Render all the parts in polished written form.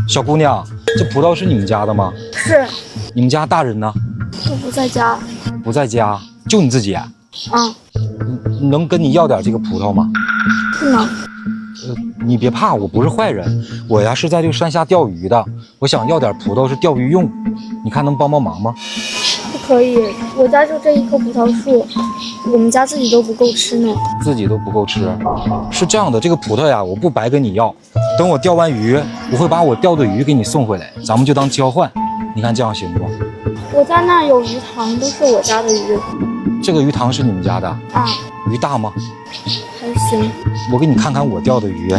小姑娘，这葡萄是你们家的吗？是，你们家大人呢？我不在家。不在家，就你自己？能跟你要点这个葡萄吗？不能。你别怕，我不是坏人，我呀是在这个山下钓鱼的，我想要点葡萄是钓鱼用，你看能帮忙吗？不可以，我家就这一棵葡萄树，我们家自己都不够吃呢。自己都不够吃。是这样的，这个葡萄呀，我不白跟你要，等我钓完鱼，我会把我钓的鱼给你送回来，咱们就当交换，你看这样行不？我家那儿有鱼塘，都是我家的鱼。这个鱼塘是你们家的？啊，鱼大吗？还行。我给你看看我钓的鱼，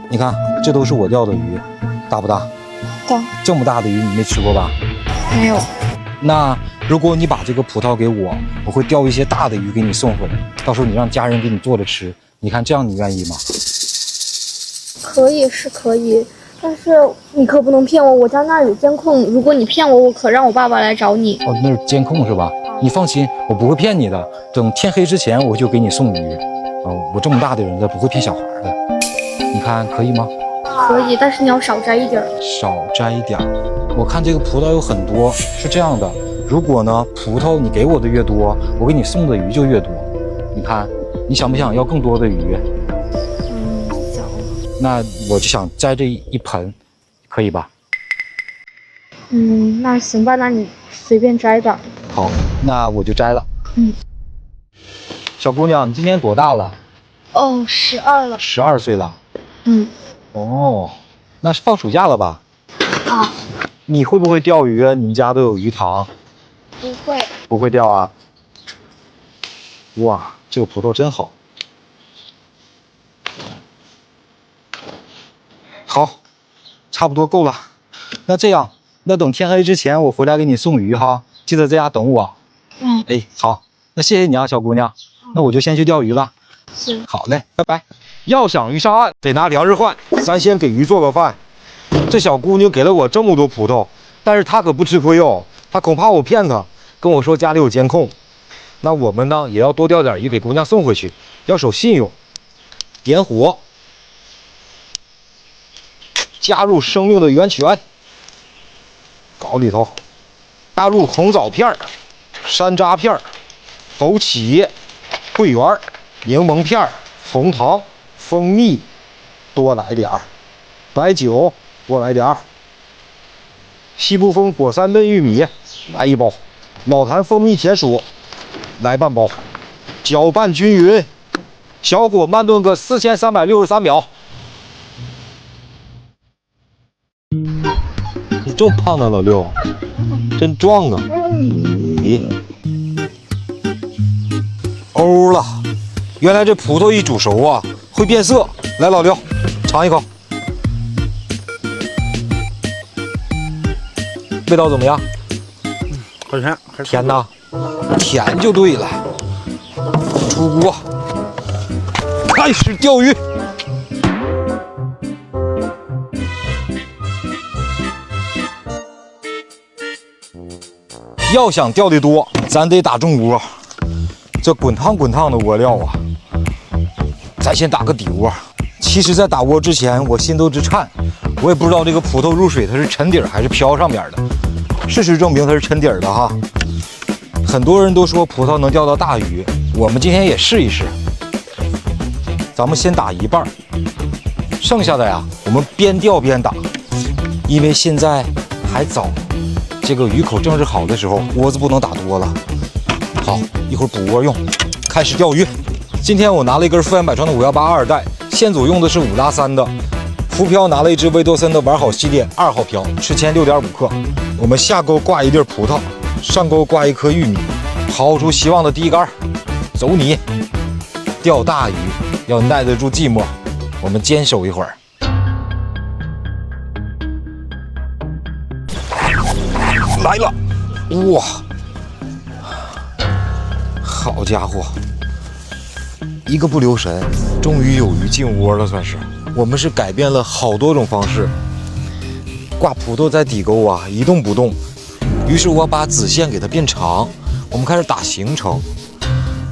你看这都是我钓的鱼，大不大？大。这么大的鱼你没吃过吧？没有。那如果你把这个葡萄给我，我会钓一些大的鱼给你送回来，到时候你让家人给你做着吃，你看这样你愿意吗？可以是可以，但是你可不能骗我，我家那儿有监控，如果你骗我，我可让我爸爸来找你。哦，那是监控是吧？你放心，我不会骗你的，等天黑之前我就给你送鱼。我这么大的人了，不会骗小孩的，你看可以吗？可以，但是你要少摘一点。少摘一点。我看这个葡萄有很多，是这样的，如果呢葡萄你给我的越多，我给你送的鱼就越多。你看，你想不想要更多的鱼？想。那我就想摘这一盆，可以吧？那行吧，那你随便摘吧。好，那我就摘了。小姑娘，你今年多大了？12了。12岁了。哦，那是放暑假了吧？啊。你会不会钓鱼啊？你们家都有鱼塘？不会。不会钓啊？哇，这个葡萄真好。好，差不多够了。那这样，那等天黑之前我回来给你送鱼哈，记得在家等我。哎，好，那谢谢你啊，小姑娘。那我就先去钓鱼了。行。好嘞，拜拜。要想鱼上岸，得拿粮食换。咱先给鱼做个饭。这小姑娘给了我这么多葡萄，但是她可不吃亏哦，她恐怕我骗她，跟我说家里有监控。那我们呢，也要多钓点鱼给姑娘送回去，要守信用。点火，加入生命的源泉，搞里头，加入红枣片、山楂片、枸杞、桂圆、柠檬片、红糖、蜂蜜，多来点儿，白酒多来点儿，西部风果山嫩玉米来1包，老坛蜂蜜甜薯来半包，搅拌均匀，小火慢炖个4363秒。你这么胖呢，老六，真壮啊！咦，欧了，原来这葡萄一煮熟啊会变色。来，老六，尝一口，味道怎么样？好甜，甜呐，甜就对了。出锅，开始钓鱼。要想钓得多，咱得打重窝。这滚烫滚烫的窝料啊，咱先打个底窝。其实，在打窝之前，我心都直颤，我也不知道这个葡萄入水它是沉底儿还是漂上面的。事实证明它是沉底儿的哈。很多人都说葡萄能钓到大鱼，我们今天也试一试。咱们先打一半，剩下的呀，我们边钓边打，因为现在还早。这个鱼口正是好的时候，窝子不能打多了。好，一会儿补窝用。开始钓鱼。今天我拿了一根富源百川的518二代，线组用的是5拉3的，浮漂拿了一只威多森的玩好系列2号漂，吃铅6.5克。我们下钩挂一粒葡萄，上钩挂一颗玉米，抛出希望的第一杆，走你！钓大鱼要耐得住寂寞，我们坚守一会儿。来了，哇，好家伙，一个不留神，终于有鱼进窝了，算是。我们是改变了好多种方式，挂葡萄在底沟啊一动不动，于是我把子线给它变长，我们开始打行程，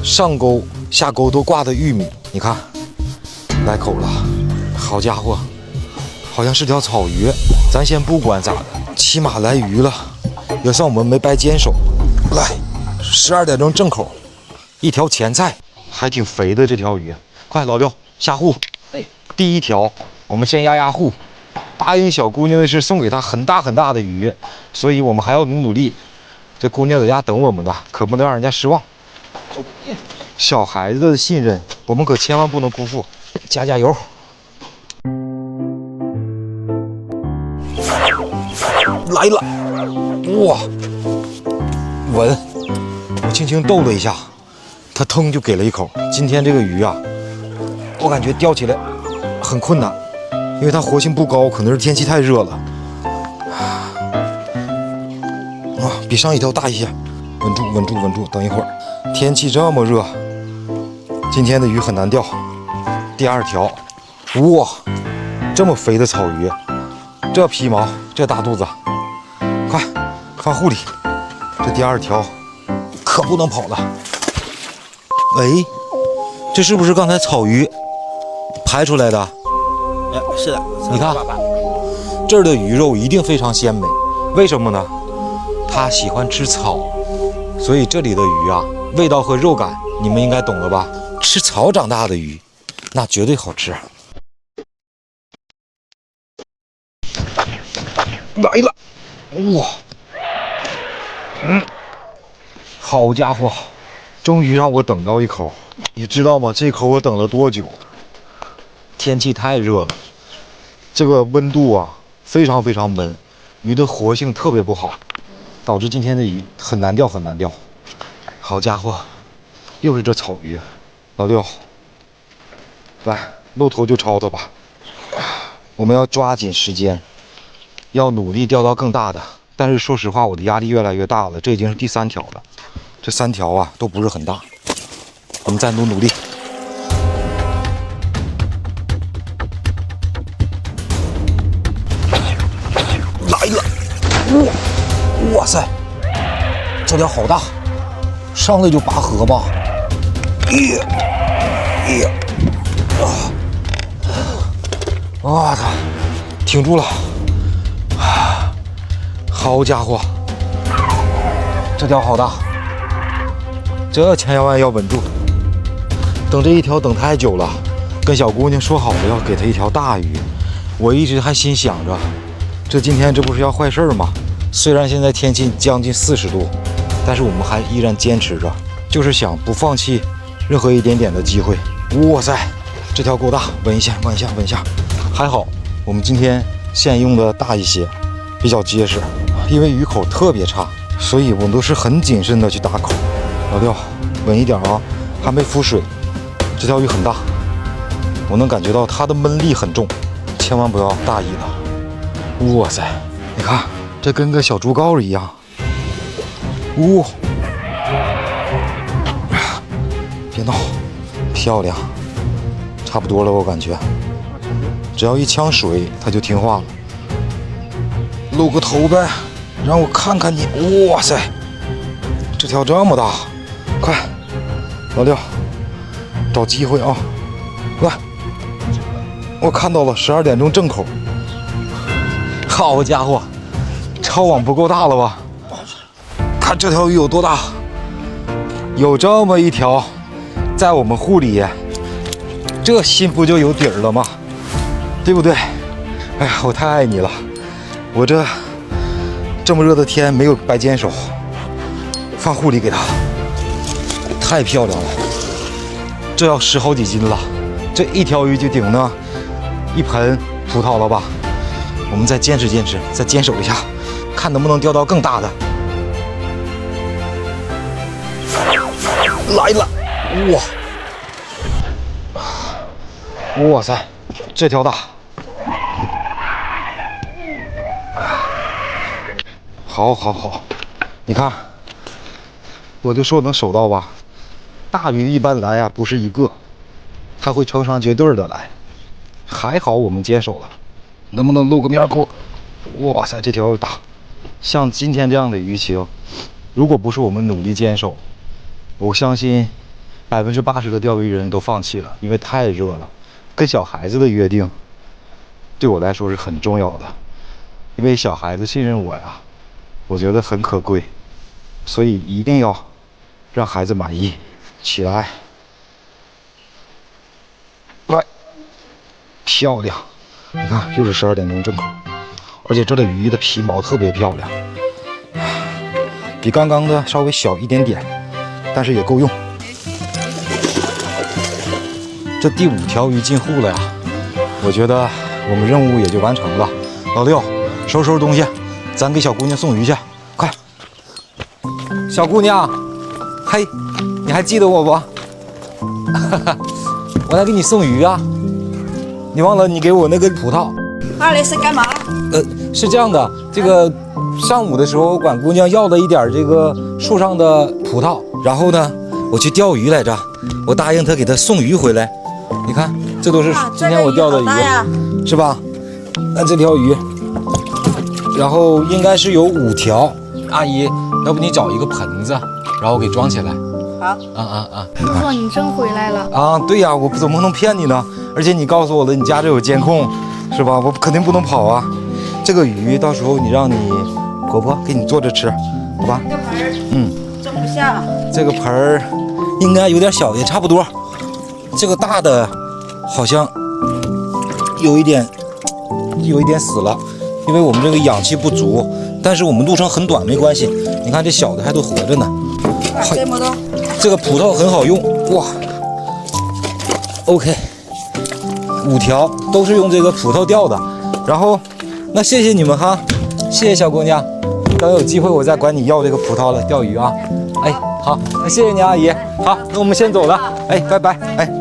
上钩下钩都挂的玉米，你看来口了，好家伙，好像是条草鱼，咱先不管咋的，起码来鱼了，也算我们没白坚守。来，12点钟正口，一条前菜，还挺肥的这条鱼。快，老六下户。第一条，我们先压户。答应小姑娘的是送给她很大很大的鱼，所以我们还要努力。这姑娘在家等我们的，可不能让人家失望。小孩子的信任，我们可千万不能辜负。加油！来了，哇，稳！我轻轻逗了一下，他腾就给了一口。今天这个鱼啊，我感觉钓起来很困难，因为它活性不高，可能是天气太热了。啊，比上一条大一些，稳住，稳住，稳住！等一会儿，天气这么热，今天的鱼很难钓。第二条，哇，这么肥的草鱼，这皮毛，这大肚子，快放户里。这第二条可不能跑了。哎，这是不是刚才草鱼排出来的？哎，是的，你看这儿的鱼肉一定非常鲜美，为什么呢？它喜欢吃草，所以这里的鱼啊，味道和肉感你们应该懂了吧？吃草长大的鱼，那绝对好吃。来了，哇，好家伙，终于让我等到一口。你知道吗？这口我等了多久？天气太热了，这个温度啊非常非常闷，鱼的活性特别不好，导致今天的鱼很难钓，很难钓。好家伙，又是这草鱼。老六，来，露头就抄它吧。我们要抓紧时间，要努力钓到更大的。但是说实话，我的压力越来越大了，这已经是第3条了。这3条啊都不是很大，我们再努力。来了，哇塞，这条好大，上来就拔河吧。我操，挺住了！好家伙，这条好大，这千万要稳住。等这一条等太久了，跟小姑娘说好了要给她一条大鱼，我一直还心想着，这今天这不是要坏事吗？虽然现在天气将近40度，但是我们还依然坚持着，就是想不放弃任何一点点的机会。哇塞，这条够大，稳一下，稳一下，稳一下。还好我们今天线用的大一些，比较结实。因为鱼口特别差，所以我们都是很谨慎的去打口。老六，稳一点啊，还没浮水。这条鱼很大，我能感觉到它的闷力很重，千万不要大意了。哇塞，你看这跟个小竹竿一样。别闹，漂亮，差不多了，我感觉。只要一呛水，它就听话了。露个头呗，让我看看你。哇塞，这条这么大，快，老六，找机会啊！来，我看到了，12点钟正口。好家伙，抄网不够大了吧？看这条鱼有多大，有这么一条，在我们户里，这心不就有底儿了吗？对不对？哎呀，我太爱你了，我这么热的天没有白坚守，放户里给它，太漂亮了，这要10好几斤了，这一条鱼就顶那1盆葡萄了吧？我们再坚持坚持，再坚守一下，看能不能钓到更大的。来了，哇塞，这条大，好，你看，我就说能守到吧。大鱼一般来啊，不是一个，它会成双结对的来。还好我们坚守了，能不能露个面给我？哇塞，这条大。像今天这样的鱼情，如果不是我们努力坚守，我相信80%的钓鱼人都放弃了，因为太热了。跟小孩子的约定，对我来说是很重要的，因为小孩子信任我呀，我觉得很可贵，所以一定要让孩子满意。起来，来，漂亮！你看，又是12点钟正口，而且这的鱼的皮毛特别漂亮，比刚刚的稍微小一点点，但是也够用。这第5条鱼进户了呀，我觉得我们任务也就完成了。老六，收拾东西，咱给小姑娘送鱼去，快！小姑娘，嘿，你还记得我不？我来给你送鱼啊！你忘了你给我那个葡萄？二雷是干嘛？是这样的，这个上午的时候，管姑娘要了一点这个树上的葡萄，然后呢，我去钓鱼来着，我答应她给她送鱼回来。你看，这都是今天我钓的鱼，是吧？那这条鱼，然后应该是有5条。阿姨，要不你找一个盆子，然后给装起来。好。叔叔，你真回来了啊？对呀，我怎么可能骗你呢？而且你告诉我了，你家这有监控，是吧？我肯定不能跑啊。这个鱼到时候你让你婆婆给你做着吃，好吧？这个盆儿，装不下。这个盆儿应该有点小，也差不多。这个大的好像有一点死了，因为我们这个氧气不足。但是我们路程很短，没关系。你看这小的还都活着呢。这么多。这个葡萄很好用，哇。OK， 5条都是用这个葡萄钓的。然后，那谢谢你们哈，谢谢小姑娘。等有机会我再管你要这个葡萄了，钓鱼啊。哎，好，那谢谢你阿姨。好，那我们先走了。哎，拜拜。哎。